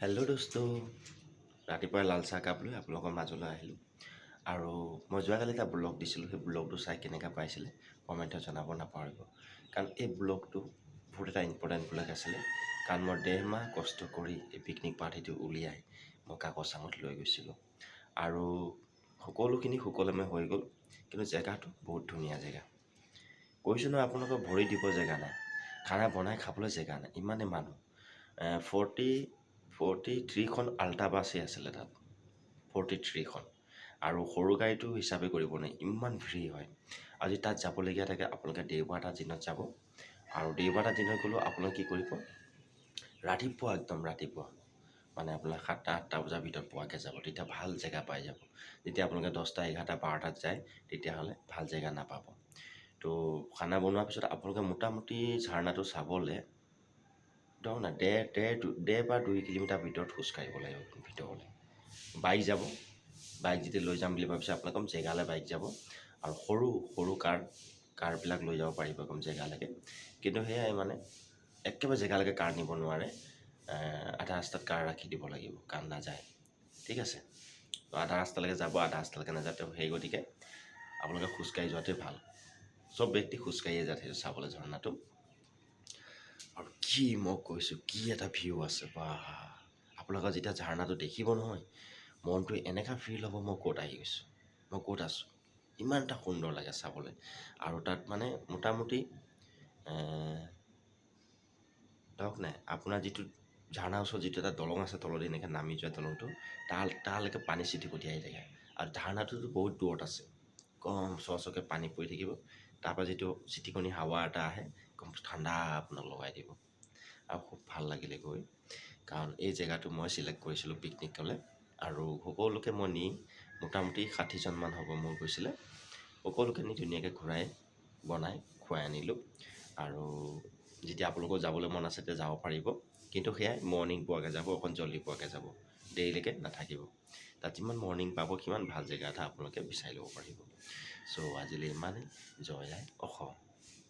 Hello' দোস্ত, ৰাতিপুৱাই লাল চাহ কাপ লৈ আপোনালোকৰ মাজলৈ আহিলোঁ। আৰু মই যোৱাকালি এটা ব্লগ দিছিলোঁ, সেই ব্লগটো চাই কেনেকৈ পাইছিলে কমেণ্টত জনাব নাপাহৰিব। কাৰণ এই ব্লগটো বহুত এটা ইম্পৰ্টেণ্ট ব্লগ আছিলে, কাৰণ মই 1.5 মাহ কষ্ট কৰি এই পিকনিক পাৰ্টিটো উলিয়াই মই কাকচাঙত লৈ গৈছিলোঁ। আৰু সকলোখিনি সুকলমে হৈ গ'ল, কিন্তু জেগাটো বহুত ধুনীয়া জেগা। কৈছোঁ নহয় আপোনালোকৰ ভৰি দিব জেগা নাই, খানা বনাই খাবলৈ জেগা নাই, ইমানেই মানুহ। 43খন আল্ট্ৰা বাছেই আছিলে তাত, 43খন। আৰু সৰু গাড়ীটো হিচাপে কৰিব নোৱাৰি, ইমান ভিৰ হয়। আজি তাত যাবলগীয়া থাকে, আপোনালোকে দেওবাৰ এটা দিনত যাব। আৰু দেওবাৰ এটা দিনত গ'লেও আপোনালোকে কি কৰিব, ৰাতিপুৱা একদম ৰাতিপুৱা মানে আপোনাৰ 7টা-8টা বজাৰ ভিতৰত পোৱাকৈ যাব, তেতিয়া ভাল জেগা পাই যাব। যেতিয়া আপোনালোকে 10টা, 11টা, 12টাত যায়, তেতিয়াহ'লে ভাল জেগা নাপাব। তো খানা বনোৱাৰ পিছত আপোনালোকে মোটামুটি ঝাৰণাটো চাবলৈ ধৰক না 1.5 বা 2 কিলোমিটাৰ ভিতৰত খোজকাঢ়িব লাগিব ভিতৰলৈ। বাইক যাব, বাইক যেতিয়া লৈ যাম বুলি ভাবিছে আপোনালোকে কম জেগালৈ বাইক যাব। আৰু সৰু সৰু কাৰবিলাক লৈ যাব পাৰিব কম জেগালৈকে। কিন্তু সেয়াই মানে একেবাৰে জেগালৈকে কাৰ নিব নোৱাৰে, আধা ৰাস্তাত কাৰ ৰাখি দিব লাগিব, কাৰ নাযায়। ঠিক আছে, তো আধা ৰাস্তালৈকে যাব, আধা ৰাস্তালৈকে নাযায়। তো সেই গতিকে আপোনালোকে খোজকাঢ়ি যোৱাটোৱে ভাল। চব ব্যক্তি খোজকাঢ়িয়ে যায় সেইটো চাবলৈ ঝৰ্ণাটো। আৰু কি মই কৈছোঁ, কি এটা ভিউ আছে বা! আপোনালোকে যেতিয়া ঝৰ্ণাটো দেখিব নহয়, মনটো এনেকুৱা ফিল হ'ব মই ক'ত আহি গৈছোঁ, মই ক'ত আছোঁ। ইমান এটা সুন্দৰ লাগে চাবলৈ। আৰু তাত মানে মোটামুটি ধৰক নাই, আপোনাৰ যিটো ঝৰ্ণাৰ ওচৰত যিটো এটা দলং আছে, তললৈ এনেকৈ নামি যোৱা দলংটো, তালৈকে পানী চিটিকটি আহি থাকে। আৰু ঝৰ্ণাটোতো বহুত দূৰত আছে, কম চককৈ পানী পৰি থাকিব। তাৰপৰা যিটো চিটিকনি হাৱা এটা আহে, কম ঠাণ্ডা আপোনাক লগাই দিব। আৰু খুব ভাল লাগিলে গৈ, কাৰণ এই জেগাটো মই চিলেক্ট কৰিছিলোঁ পিকনিকলৈ। আৰু সকলোকে মই নি মোটামুটি 60জনমান হ'ব মোৰ গৈছিলে, সকলোকে নি ধুনীয়াকৈ ঘূৰাই বনাই খুৱাই আনিলোঁ। আৰু যেতিয়া আপোনালোকৰ যাবলৈ মন আছে তেতিয়া যাব পাৰিব, কিন্তু সেয়াই মৰ্ণিং পোৱাকৈ যাব, অকণ জল্দি পোৱাকৈ যাব, দেৰিলৈকে নাথাকিব। তাত যিমান মৰ্ণিং পাব সিমান ভাল জেগা এটা আপোনালোকে বিচাৰি ল'ব পাৰিব। চ' আজিলৈ ইমানেই। জয় আই অসম।